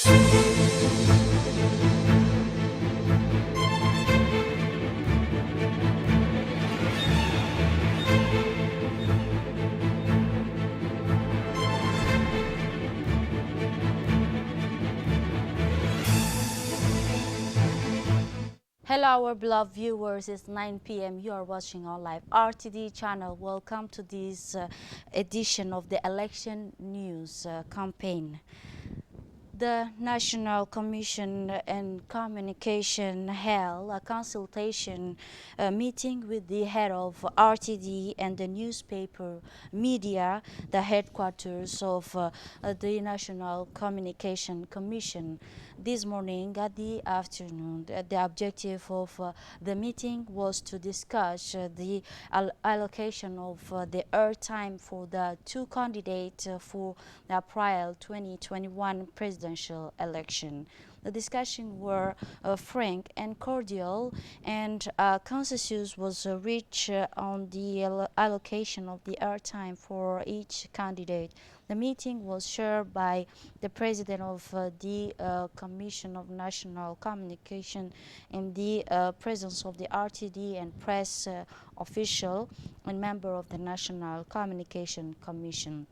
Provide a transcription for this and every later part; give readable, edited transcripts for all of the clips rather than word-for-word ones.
Hello, our beloved viewers. It's 9 p.m. You are watching our live RTD channel. Welcome to this edition of the election news campaign. The National Commission and Communication held a consultation meeting with the head of RTD and the newspaper media, the headquarters of the National Communication Commission. This morning at the afternoon, the objective of the meeting was to discuss the allocation of the airtime for the two candidates for the April 2021 presidential election. The discussions were frank and cordial, and consensus was reached on the allocation of the airtime for each candidate. The meeting was chaired by the president of the Commission of National Communication in the presence of the RTD and press official and member of the National Communication Commission.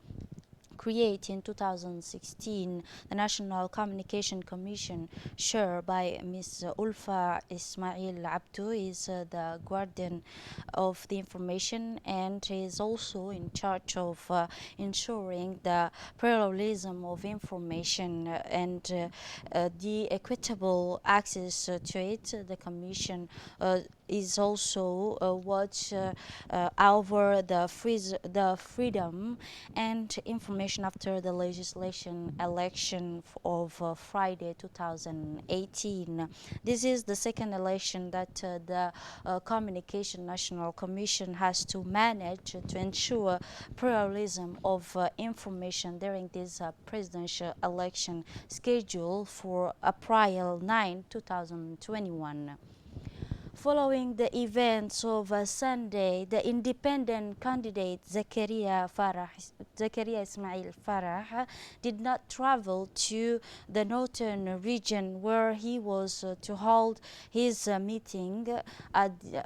Created in 2016, the National Communication Commission, chaired by Ms. Ulfa Ismail Abdu, is the guardian of the information and is also in charge of ensuring the pluralism of information and the equitable access to it. The Commission is also watch over the freedom and information after the legislation election of Friday 2018. This is the second election that the Communication National Commission has to manage to ensure pluralism of information during this presidential election scheduled for April 9, 2021. Following the events of Sunday, the independent candidate Zakaria Ismail Farah did not travel to the northern region where he was to hold his meeting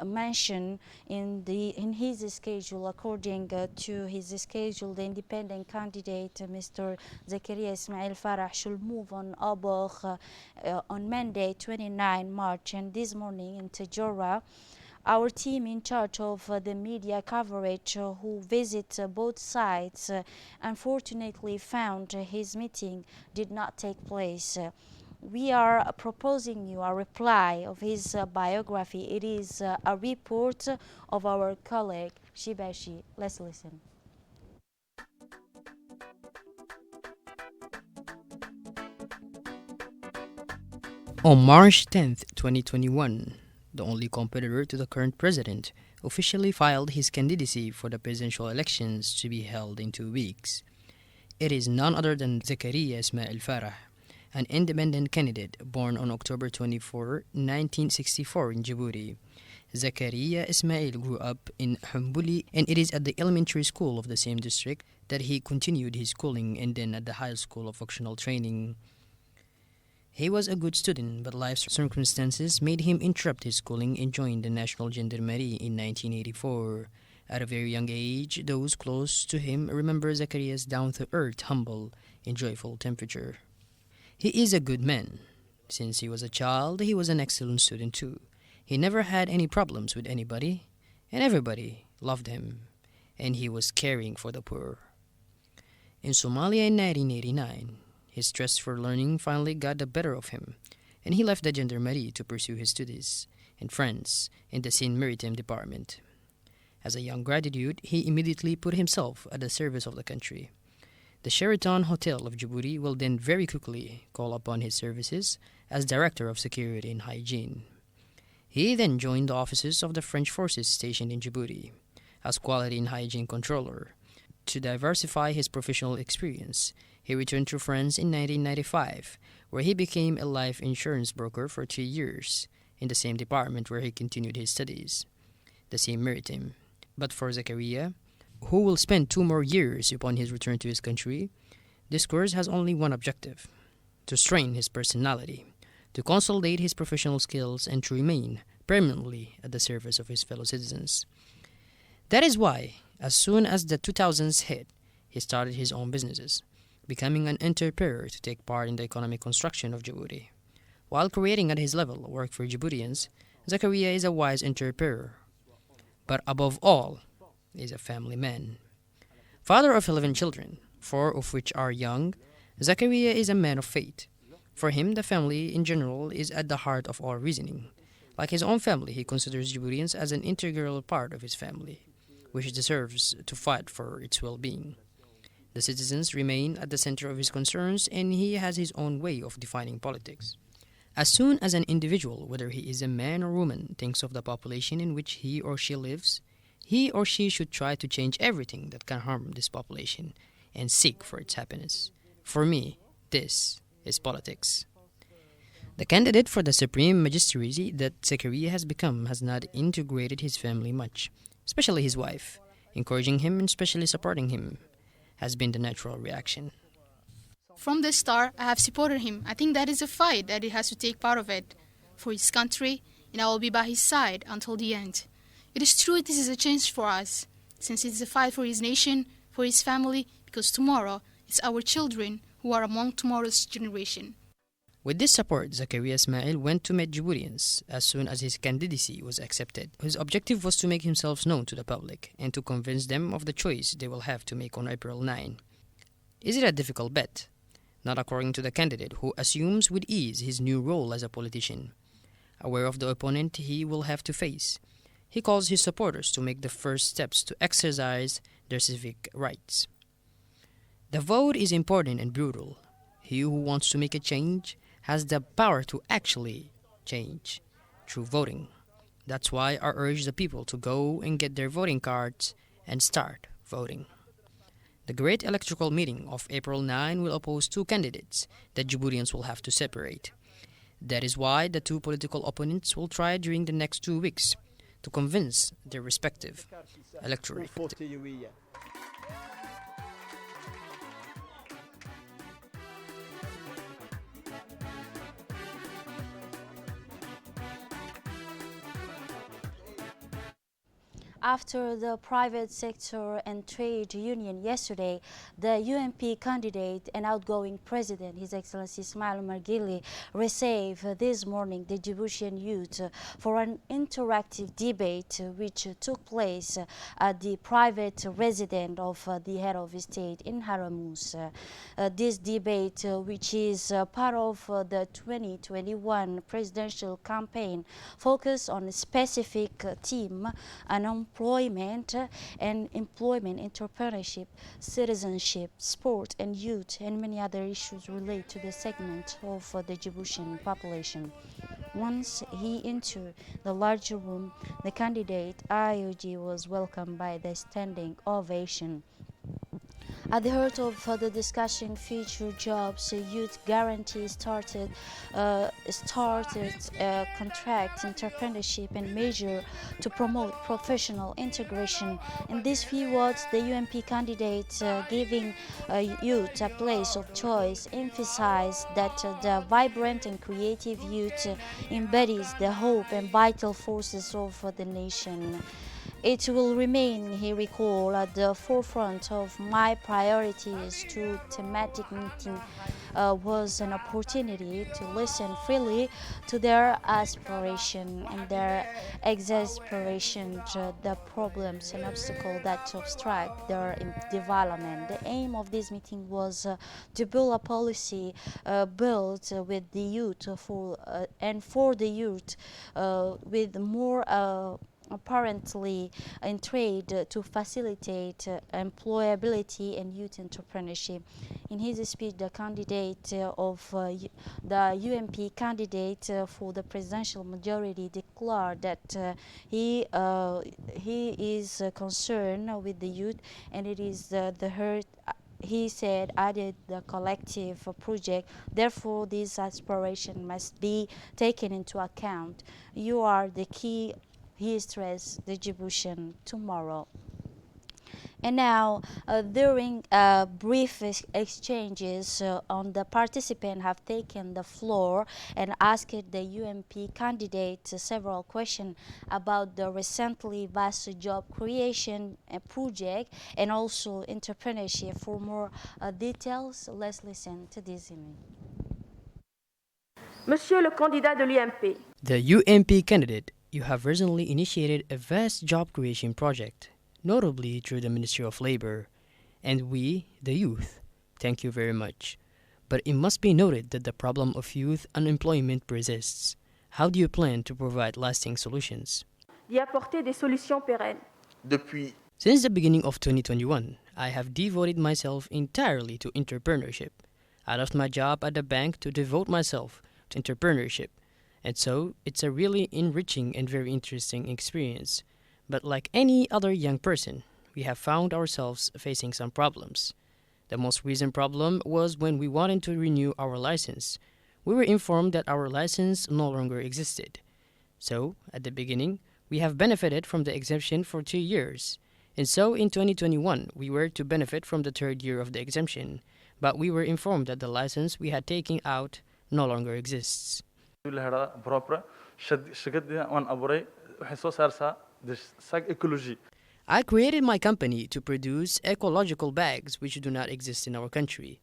mentioned in his schedule. According to his schedule, the independent candidate Mr. Zakaria Ismail Farah should move on Abogh on Monday 29 March, and this morning in Tajora, our team in charge of the media coverage who visit both sites unfortunately found his meeting did not take place. We are proposing you a reply of his biography. It is a report of our colleague Shibashi. Let's listen. On March 10, 2021, the only competitor to the current president officially filed his candidacy for the presidential elections to be held in 2 weeks. It is none other than Zakaria Ismail Farah, an independent candidate born on October 24, 1964 in Djibouti. Zakaria Ismail grew up in Humbuli, and it is at the elementary school of the same district that he continued his schooling and then at the high school of vocational training. He was a good student, but life circumstances made him interrupt his schooling and join the National Gendarmerie in 1984. At a very young age, those close to him remember Zakaria's down-to-earth, humble, and joyful temperature. He is a good man. Since he was a child, he was an excellent student too. He never had any problems with anybody, and everybody loved him, and he was caring for the poor. In Somalia in 1989, his stress for learning finally got the better of him, and he left the Gendarmerie to pursue his studies and friends in the Seine Maritime Department. As a young graduate, he immediately put himself at the service of the country. The Sheraton Hotel of Djibouti will then very quickly call upon his services as Director of Security and Hygiene. He then joined the offices of the French forces stationed in Djibouti as Quality and Hygiene Controller. To diversify his professional experience, he returned to France in 1995, where he became a life insurance broker for 2 years, in the same department where he continued his studies, the same Maritime. But for Zakaria, who will spend 2 more years upon his return to his country, this course has only one objective: to strain his personality, to consolidate his professional skills, and to remain permanently at the service of his fellow citizens. That is why, as soon as the 2000s hit, he started his own businesses, becoming an entrepreneur to take part in the economic construction of Djibouti. While creating at his level work for Djiboutians, Zakaria is a wise entrepreneur, but above all, is a family man. Father of 11 children, 4 of which are young, Zakaria is a man of faith. For him, the family in general is at the heart of all reasoning. Like his own family, he considers Djiboutians as an integral part of his family, which deserves to fight for its well-being. The citizens remain at the center of his concerns, and he has his own way of defining politics. As soon as an individual, whether he is a man or woman, thinks of the population in which he or she lives, he or she should try to change everything that can harm this population and seek for its happiness. For me, this is politics. The candidate for the Supreme Magistracy that Zakaria has become has not integrated his family much, especially his wife. Encouraging him and especially supporting him has been the natural reaction. From the start, I have supported him. I think that is a fight that he has to take part of it for his country, and I will be by his side until the end. It is true this is a change for us, since it is a fight for his nation, for his family, because tomorrow it's our children who are among tomorrow's generation. With this support, Zakaria Ismail went to meet Djiboutians as soon as his candidacy was accepted. His objective was to make himself known to the public and to convince them of the choice they will have to make on April 9. Is it a difficult bet? Not according to the candidate, who assumes with ease his new role as a politician. Aware of the opponent he will have to face, he calls his supporters to make the first steps to exercise their civic rights. The vote is important and brutal. He who wants to make a change has the power to actually change through voting. That's why I urge the people to go and get their voting cards and start voting. The great electoral meeting of April 9 will oppose 2 candidates that Djiboutians will have to separate. That is why the 2 political opponents will try during the next 2 weeks to convince their respective electorate. After the private sector and trade union yesterday, the UNP candidate and outgoing president, His Excellency Ismail Margili, received this morning the Djiboutian youth for an interactive debate which took place at the private residence of the head of state in Haramus. This debate, which is part of the 2021 presidential campaign, focused on a specific theme, unemployment and employment, entrepreneurship, citizenship, sport and youth, and many other issues relate to the segment of the Djiboutian population. Once he entered the larger room, the candidate IOG was welcomed by the standing ovation. At the heart of the discussion, future jobs, youth guarantee started contract, entrepreneurship, and measure to promote professional integration. In these few words, the UNP candidate, giving youth a place of choice, emphasized that the vibrant and creative youth embodies the hope and vital forces of the nation. It will remain, he recalled, at the forefront of my priorities. To thematic meeting was an opportunity to listen freely to their aspiration and their exasperation, the problems and obstacles that obstruct their development. The aim of this meeting was to build a policy built with the youth and for the youth, with more apparently in trade to facilitate employability and youth entrepreneurship. In his speech, the candidate the UNP candidate for the presidential majority declared that he is concerned with the youth, and it is the hurt. He said, added the collective project. Therefore, this aspiration must be taken into account. You are the key, he stressed, the Djiboutian tomorrow. And now, during brief exchanges on the participants have taken the floor and asked the UMP candidate several questions about the recently vast job creation project and also entrepreneurship. For more details, let's listen to this image. Monsieur le candidat de l'UMP, The UMP candidate, you have recently initiated a vast job creation project, notably through the Ministry of Labor, and we, the youth, thank you very much. But it must be noted that the problem of youth unemployment persists. How do you plan to provide lasting solutions? d'y apporter des solutions pérennes. Since the beginning of 2021, I have devoted myself entirely to entrepreneurship. I left my job at the bank to devote myself to entrepreneurship, and so it's a really enriching and very interesting experience. But like any other young person, we have found ourselves facing some problems. The most recent problem was when we wanted to renew our license. We were informed that our license no longer existed. So, at the beginning, we have benefited from the exemption for 2 years. And so, in 2021, we were to benefit from the third year of the exemption. But we were informed that the license we had taken out no longer exists. I created my company to produce ecological bags which do not exist in our country.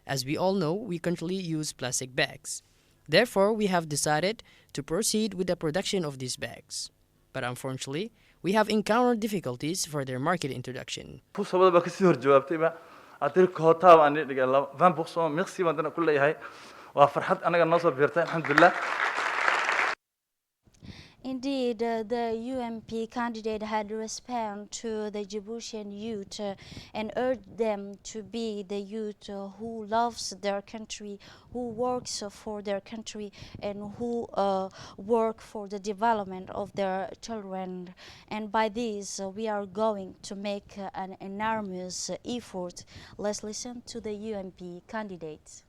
As we all know, we currently use plastic bags. Therefore, we have decided to proceed with the production of these bags. But unfortunately, we have encountered difficulties for their market introduction. Indeed, the UMP candidate had responded to the Djiboutian youth and urged them to be the youth who loves their country, who works for their country, and who work for the development of their children. And by this, we are going to make an enormous effort. Let's listen to the UMP candidate.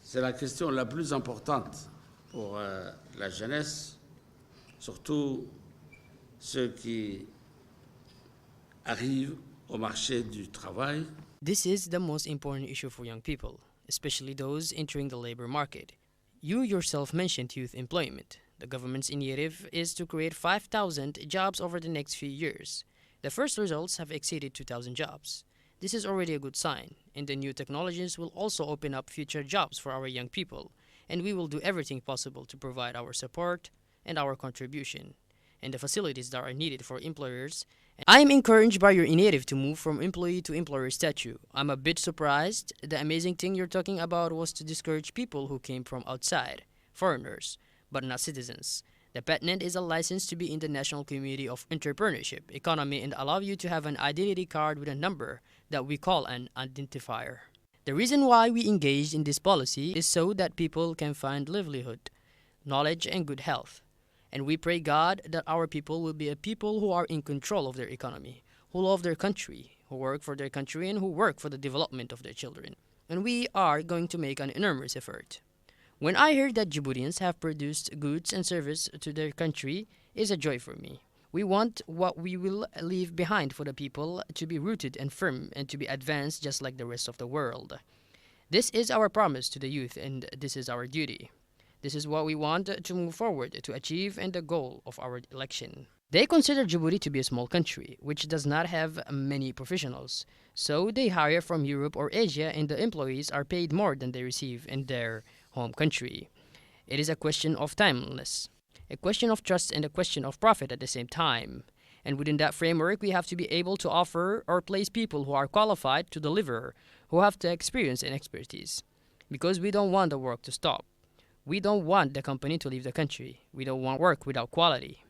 C'est la question la plus importante pour la jeunesse, surtout ceux qui arrivent au marché du travail. This is the most important issue for young people, especially those entering the labor market. You yourself mentioned youth employment. The government's initiative is to create 5,000 jobs over the next few years. The first results have exceeded 2,000 jobs. This is already a good sign, and the new technologies will also open up future jobs for our young people, and we will do everything possible to provide our support and our contribution, and the facilities that are needed for employers. I am encouraged by your initiative to move from employee to employer statute. I'm a bit surprised. The amazing thing you're talking about was to discourage people who came from outside, foreigners, but not citizens. The patent is a license to be in the national community of entrepreneurship, economy, and allow you to have an identity card with a number that we call an identifier. The reason why we engaged in this policy is so that people can find livelihood, knowledge, and good health. And we pray God that our people will be a people who are in control of their economy, who love their country, who work for their country, and who work for the development of their children. And we are going to make an enormous effort. When I heard that Djiboutians have produced goods and service to their country, is a joy for me. We want what we will leave behind for the people to be rooted and firm and to be advanced just like the rest of the world. This is our promise to the youth, and this is our duty. This is what we want to move forward to achieve and the goal of our election. They consider Djibouti to be a small country, which does not have many professionals. So they hire from Europe or Asia, and the employees are paid more than they receive in their home country. It is a question of timeliness, a question of trust, and a question of profit at the same time. And within that framework, we have to be able to offer or place people who are qualified to deliver, who have the experience and expertise. Because we don't want the work to stop. We don't want the company to leave the country. We don't want work without quality.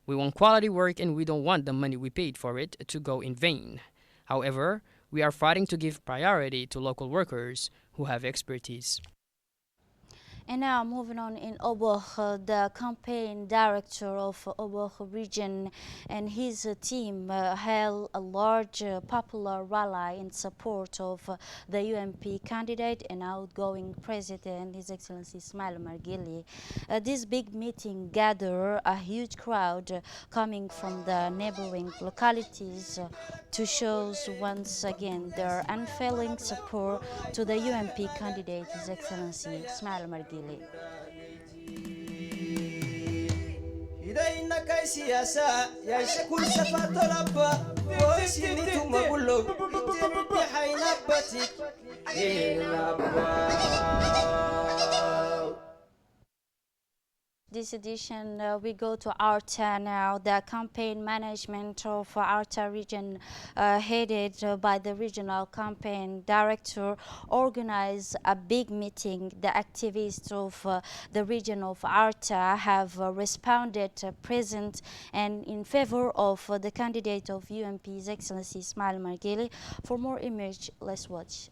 We want quality work, and we don't want the money we paid for it to go in vain. However, we are fighting to give priority to local workers who have expertise. And now moving on in Oboh, the campaign director of Oboh region and his team held a large popular rally in support of the UMP candidate and outgoing president, His Excellency Ismail Margili. This big meeting gathered a huge crowd coming from the neighboring localities to show once again their unfailing support to the UMP candidate, His Excellency Ismail Margili. This edition, we go to Arta now. The campaign management of Arta region, headed by the regional campaign director, organized a big meeting. The activists of the region of Arta have responded present and in favor of the candidate of UMP, His Excellency Ismail Margili. For more image, let's watch.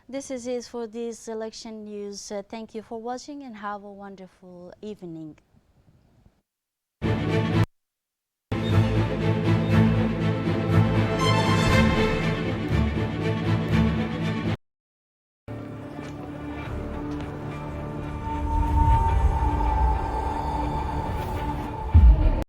This is it for this election news. Thank you for watching and have a wonderful evening.